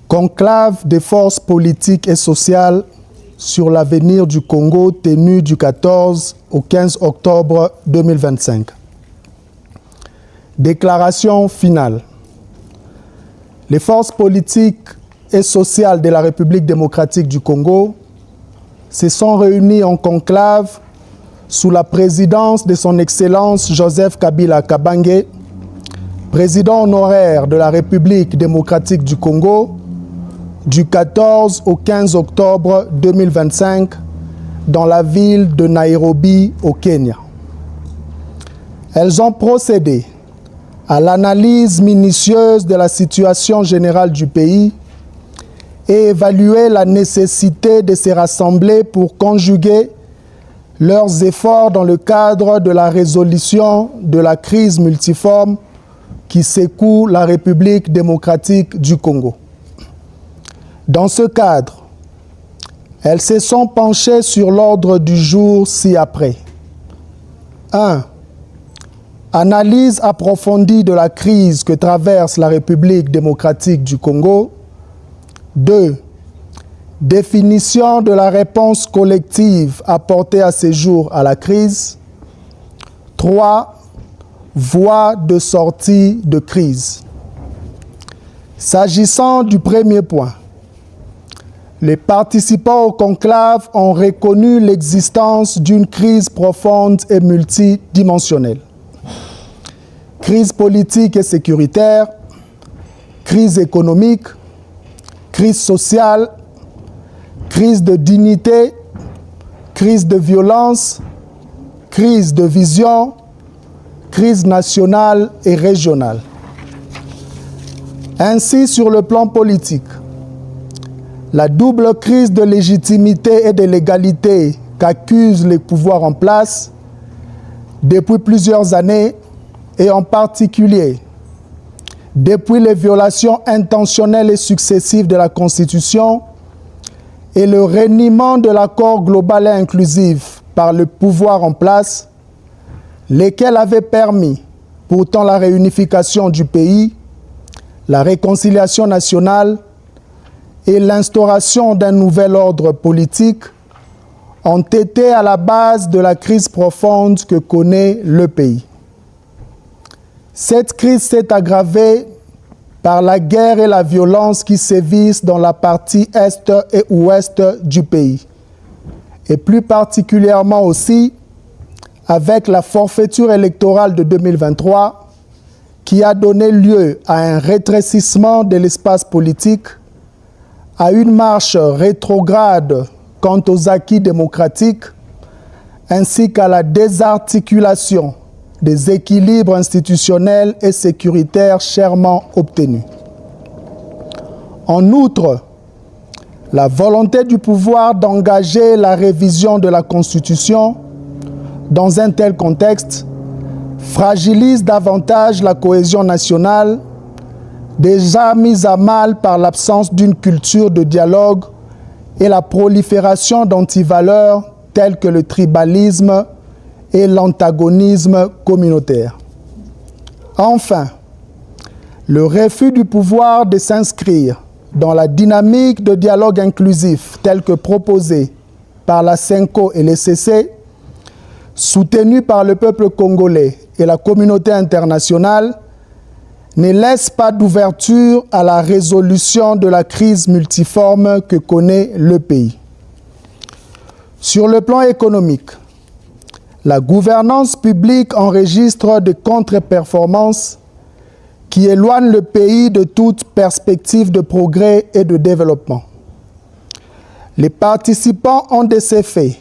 Conclave des forces politiques et sociales sur l'avenir du Congo tenu du 14 au 15 octobre 2025. Déclaration finale. Les forces politiques et sociales de la République démocratique du Congo se sont réunies en conclave sous la présidence de son Excellence Joseph Kabila Kabange, président honoraire de la République démocratique du Congo, du 14 au 15 octobre 2025 dans la ville de Nairobi au Kenya. Elles ont procédé à l'analyse minutieuse de la situation générale du pays et évalué la nécessité de se rassembler pour conjuguer leurs efforts dans le cadre de la résolution de la crise multiforme qui secoue la République démocratique du Congo. Dans ce cadre, elles se sont penchées sur l'ordre du jour ci-après. 1. Analyse approfondie de la crise que traverse la République démocratique du Congo. 2. Définition de la réponse collective apportée à ce jour à la crise. 3. Voie de sortie de crise. S'agissant du premier point, les participants au conclave ont reconnu l'existence d'une crise profonde et multidimensionnelle. Crise politique et sécuritaire, crise économique, crise sociale, crise de dignité, crise de violence, crise de vision, crise nationale et régionale. Ainsi, sur le plan politique, la double crise de légitimité et de légalité qu'accusent les pouvoirs en place depuis plusieurs années et en particulier depuis les violations intentionnelles et successives de la Constitution et le reniement de l'accord global et inclusif par le pouvoir en place, lesquels avaient permis pourtant la réunification du pays, la réconciliation nationale et l'instauration d'un nouvel ordre politique, ont été à la base de la crise profonde que connaît le pays. Cette crise s'est aggravée par la guerre et la violence qui sévissent dans la partie est et ouest du pays, et plus particulièrement aussi avec la forfaiture électorale de 2023 qui a donné lieu à un rétrécissement de l'espace politique, à une marche rétrograde quant aux acquis démocratiques, ainsi qu'à la désarticulation des équilibres institutionnels et sécuritaires chèrement obtenus. En outre, la volonté du pouvoir d'engager la révision de la Constitution dans un tel contexte fragilise davantage la cohésion nationale, déjà mise à mal par l'absence d'une culture de dialogue et la prolifération d'antivaleurs telles que le tribalisme et l'antagonisme communautaire. Enfin, le refus du pouvoir de s'inscrire dans la dynamique de dialogue inclusif telle que proposée par la CENCO et les CC, soutenue par le peuple congolais et la communauté internationale, ne laisse pas d'ouverture à la résolution de la crise multiforme que connaît le pays. Sur le plan économique, la gouvernance publique enregistre des contre-performances qui éloignent le pays de toute perspective de progrès et de développement. Les participants ont de ces faits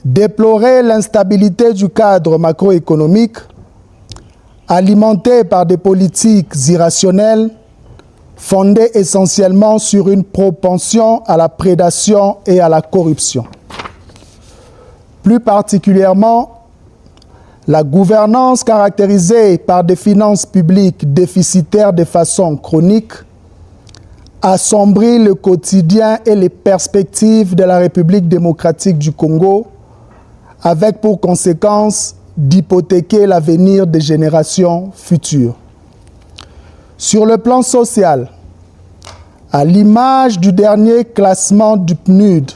déploré l'instabilité du cadre macroéconomique alimenté par des politiques irrationnelles fondées essentiellement sur une propension à la prédation et à la corruption. Plus particulièrement, la gouvernance caractérisée par des finances publiques déficitaires de façon chronique assombrit le quotidien et les perspectives de la République démocratique du Congo, avec pour conséquence d'hypothéquer l'avenir des générations futures. Sur le plan social, À l'image du dernier classement du PNUD,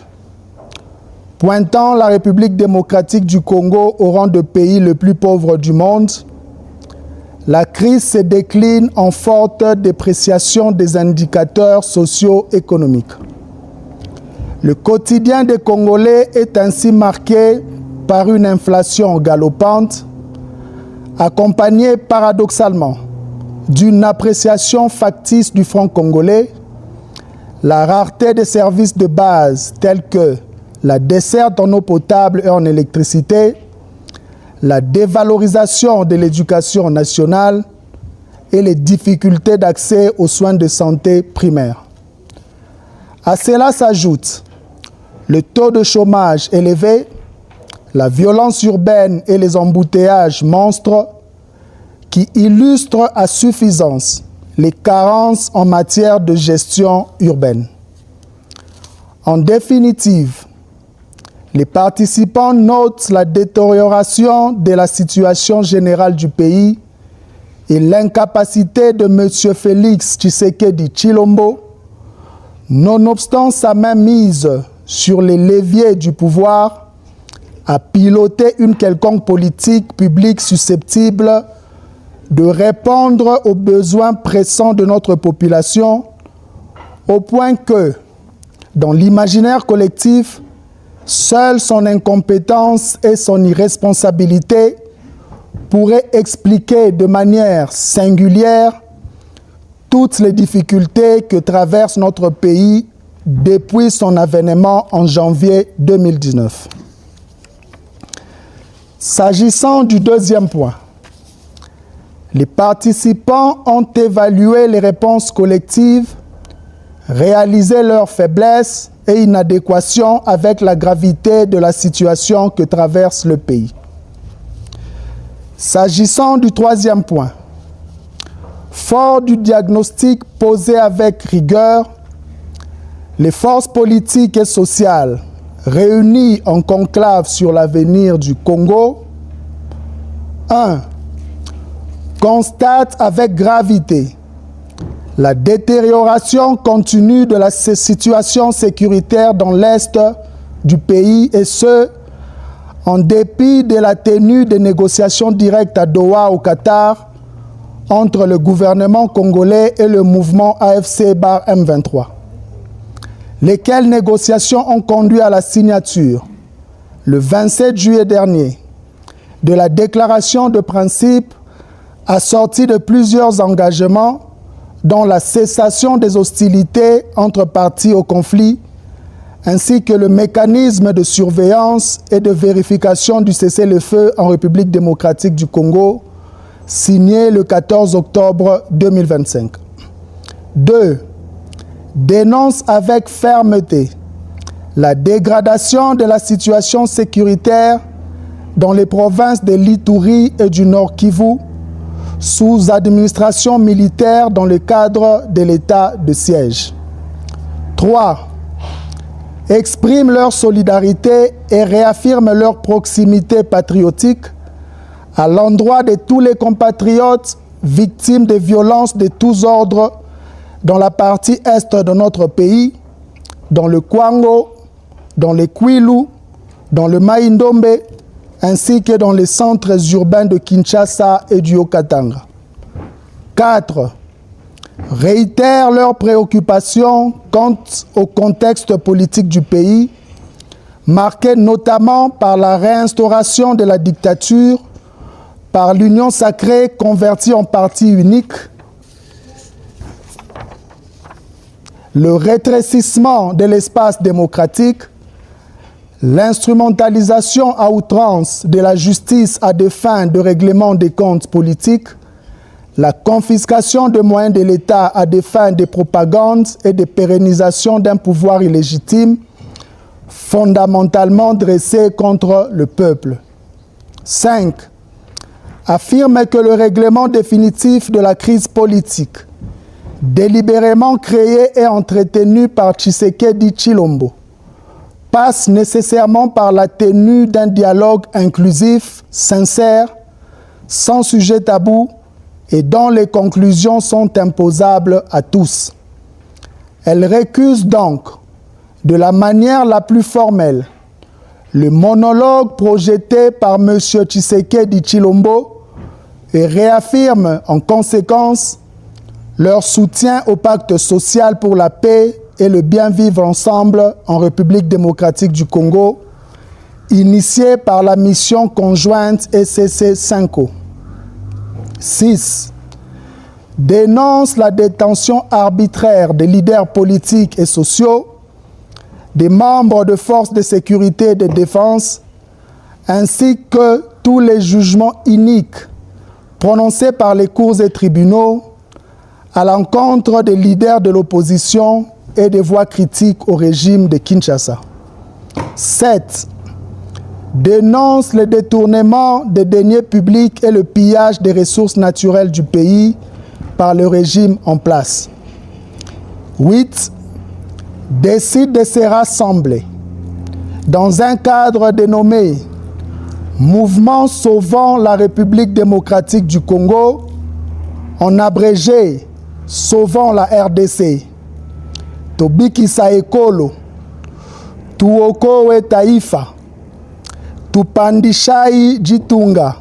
pointant la République démocratique du Congo au rang de pays le plus pauvre du monde, la crise se décline en forte dépréciation des indicateurs socio-économiques. Le quotidien des Congolais est ainsi marqué par une inflation galopante, accompagnée paradoxalement d'une appréciation factice du franc congolais, la rareté des services de base tels que la desserte en eau potable et en électricité, la dévalorisation de l'éducation nationale et les difficultés d'accès aux soins de santé primaires. À cela s'ajoute le taux de chômage élevé, la violence urbaine et les embouteillages monstres qui illustrent à suffisance les carences en matière de gestion urbaine. En définitive, les participants notent la détérioration de la situation générale du pays et l'incapacité de M. Félix Tshisekedi Tshilombo, nonobstant sa mainmise sur les leviers du pouvoir, à piloter une quelconque politique publique susceptible de répondre aux besoins pressants de notre population, au point que, dans l'imaginaire collectif, seule son incompétence et son irresponsabilité pourraient expliquer de manière singulière toutes les difficultés que traverse notre pays depuis son avènement en janvier 2019. S'agissant du deuxième point, les participants ont évalué les réponses collectives, réalisé leurs faiblesses et inadéquations avec la gravité de la situation que traverse le pays. S'agissant du troisième point, fort du diagnostic posé avec rigueur, les forces politiques et sociales réunies en conclave sur l'avenir du Congo, 1. Constatent avec gravité la détérioration continue de la situation sécuritaire dans l'Est du pays et ce, en dépit de la tenue des négociations directes à Doha au Qatar entre le gouvernement congolais et le mouvement AFC/M23. Lesquelles négociations ont conduit à la signature, le 27 juillet dernier, de la déclaration de principe assortie de plusieurs engagements dont la cessation des hostilités entre parties au conflit, ainsi que le mécanisme de surveillance et de vérification du cessez-le-feu en République démocratique du Congo, signé le 14 octobre 2025. 2. Dénonce avec fermeté la dégradation de la situation sécuritaire dans les provinces de l'Ituri et du Nord Kivu, sous administration militaire dans le cadre de l'état de siège. 3. Expriment leur solidarité et réaffirment leur proximité patriotique à l'endroit de tous les compatriotes victimes de violences de tous ordres dans la partie est de notre pays, dans le Kwango, dans le Kwilu, dans le Mai-Ndombe, ainsi que dans les centres urbains de Kinshasa et du Haut-Katanga. 4. Réitèrent leurs préoccupations quant au contexte politique du pays, marqué notamment par la réinstauration de la dictature, par l'union sacrée convertie en parti unique, le rétrécissement de l'espace démocratique, l'instrumentalisation à outrance de la justice à des fins de règlement des comptes politiques, la confiscation de moyens de l'État à des fins de propagande et de pérennisation d'un pouvoir illégitime, fondamentalement dressé contre le peuple. 5. Affirme que le règlement définitif de la crise politique, délibérément créé et entretenu par Tshisekedi Tshilombo, passe nécessairement par la tenue d'un dialogue inclusif, sincère, sans sujet tabou et dont les conclusions sont imposables à tous. Elle récuse donc, de la manière la plus formelle, le monologue projeté par M. Tshisekedi Tshilombo et réaffirme en conséquence leur soutien au pacte social pour la paix et le bien vivre ensemble en République démocratique du Congo, initié par la mission conjointe ECC-5O. 6. Dénonce la détention arbitraire des leaders politiques et sociaux, des membres de forces de sécurité et de défense, ainsi que tous les jugements iniques prononcés par les cours et tribunaux à l'encontre des leaders de l'opposition et des voix critiques au régime de Kinshasa. 7. Dénonce le détournement des deniers publics et le pillage des ressources naturelles du pays par le régime en place. 8. Décide de se rassembler dans un cadre dénommé Mouvement Sauvant la République démocratique du Congo, en abrégé Sauvant la RDC. Tobikisa Ekolo, Tuokowe Taifa, Tupandishai Jitunga,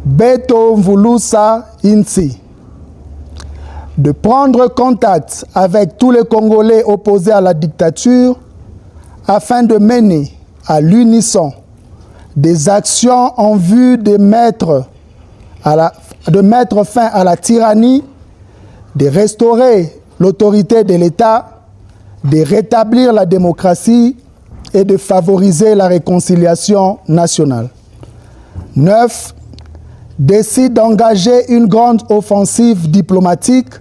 Beto Mvulusa Insi. De prendre contact avec tous les Congolais opposés à la dictature afin de mener à l'unisson des actions en vue de mettre fin à la tyrannie, de restaurer l'autorité de l'État, de rétablir la démocratie et de favoriser la réconciliation nationale. 9. Décide d'engager une grande offensive diplomatique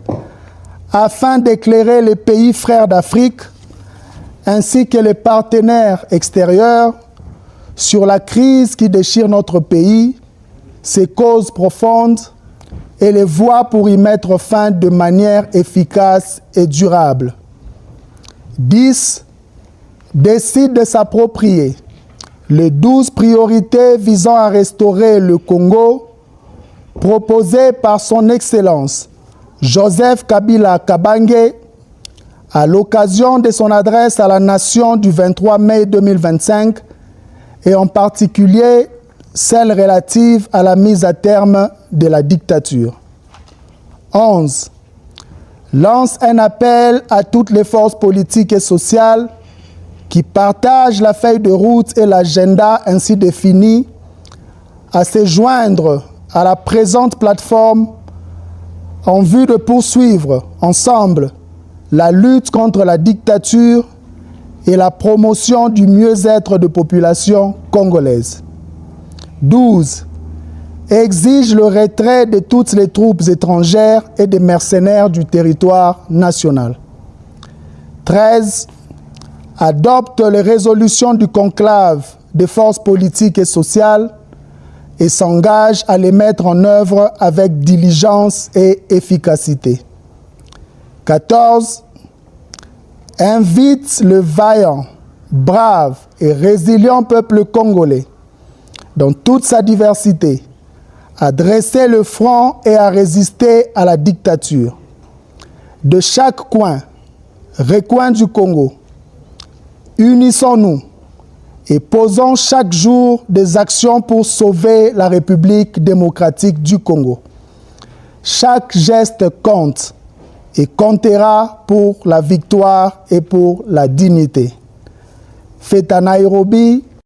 afin d'éclairer les pays frères d'Afrique ainsi que les partenaires extérieurs sur la crise qui déchire notre pays, ses causes profondes et les voies pour y mettre fin de manière efficace et durable. 10. Décide de s'approprier les 12 priorités visant à restaurer le Congo proposées par son Excellence Joseph Kabila Kabange à l'occasion de son adresse à la nation du 23 mai 2025 et en particulier celle relative à la mise à terme de la dictature. 11. Lance un appel à toutes les forces politiques et sociales qui partagent la feuille de route et l'agenda ainsi défini à se joindre à la présente plateforme en vue de poursuivre ensemble la lutte contre la dictature et la promotion du mieux-être de population congolaise. 12. Exige le retrait de toutes les troupes étrangères et des mercenaires du territoire national. 13. Adopte les résolutions du conclave des forces politiques et sociales et s'engage à les mettre en œuvre avec diligence et efficacité. 14. Invite le vaillant, brave et résilient peuple congolais, dans toute sa diversité, à dresser le front et à résister à la dictature. De chaque recoin du Congo, unissons-nous et posons chaque jour des actions pour sauver la République démocratique du Congo. Chaque geste compte et comptera pour la victoire et pour la dignité. Fait à Nairobi,